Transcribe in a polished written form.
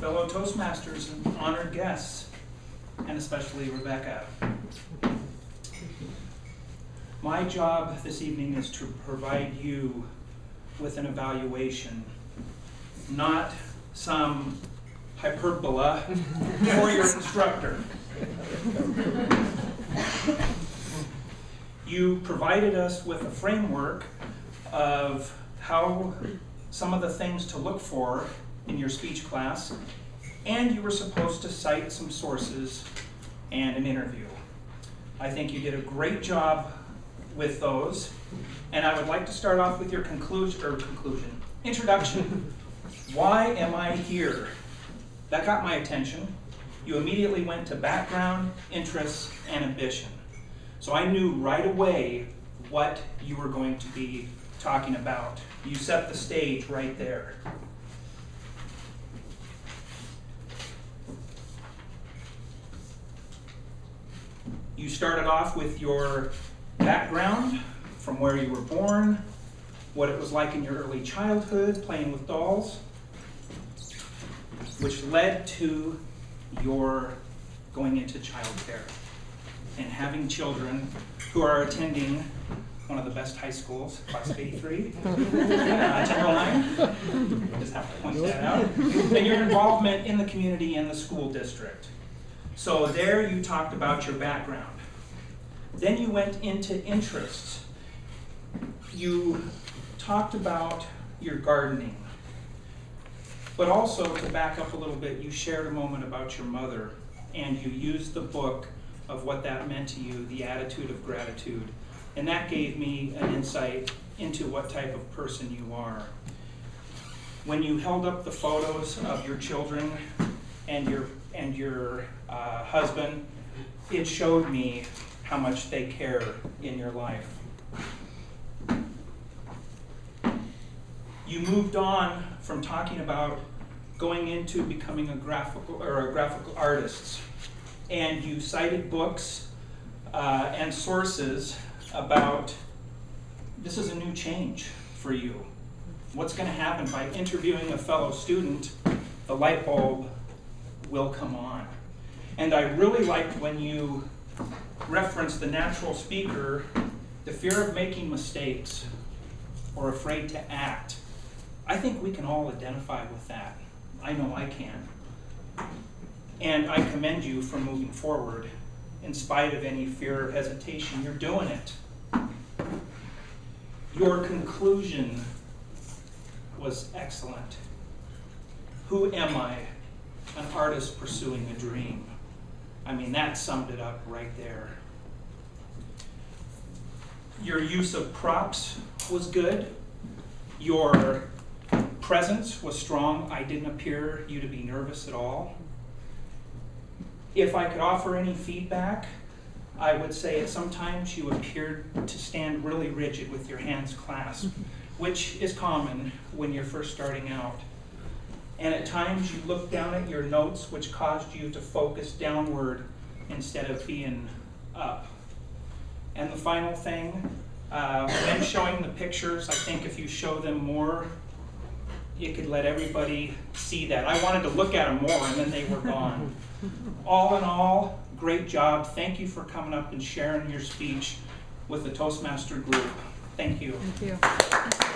fellow Toastmasters and honored guests, and especially Rebekah. My job this evening is to provide you with an evaluation, not some hyperbola for your instructor. You provided us with a framework of how some of the things to look for in your speech class, and you were supposed to cite some sources and an interview. I think you did a great job with those, and I would like to start off with your introduction. Why am I here? That got my attention. You immediately went to background, interests, and ambition. So I knew right away what you were going to be talking about. You set the stage right there. You started off with your background, from where you were born, what it was like in your early childhood, playing with dolls, which led to your going into childcare and having children who are attending one of the best high schools, class of 83, Timberline. Just have to point that out. And your involvement in the community and the school district. So there you talked about your background. Then you went into interests. You talked about your gardening. But also, to back up a little bit, you shared a moment about your mother, and you used the book of what that meant to you, The Attitude of Gratitude. And that gave me an insight into what type of person you are. When you held up the photos of your children and your husband, it showed me how much they care in your life. You moved on from talking about going into becoming a graphical artist, and you cited books and sources about this is a new change for you. What's going to happen by interviewing a fellow student? The light bulb will come on. And I really liked when you referenced the natural speaker, the fear of making mistakes or afraid to act. I think we can all identify with that. I know I can. And I commend you for moving forward in spite of any fear or hesitation. You're doing it. Your conclusion was excellent. Who am I? An artist pursuing a dream. I mean, that summed it up right there. Your use of props was good. Your presence was strong. I didn't appear you to be nervous at all. If I could offer any feedback, I would say at sometimes you appeared to stand really rigid with your hands clasped, which is common when you're first starting out. And at times you looked down at your notes, which caused you to focus downward instead of being up. And the final thing, when showing the pictures, I think if you show them more, it could let everybody see that. I wanted to look at them more, and then they were gone. All in all, great job. Thank you for coming up and sharing your speech with the Toastmaster group. Thank you. Thank you.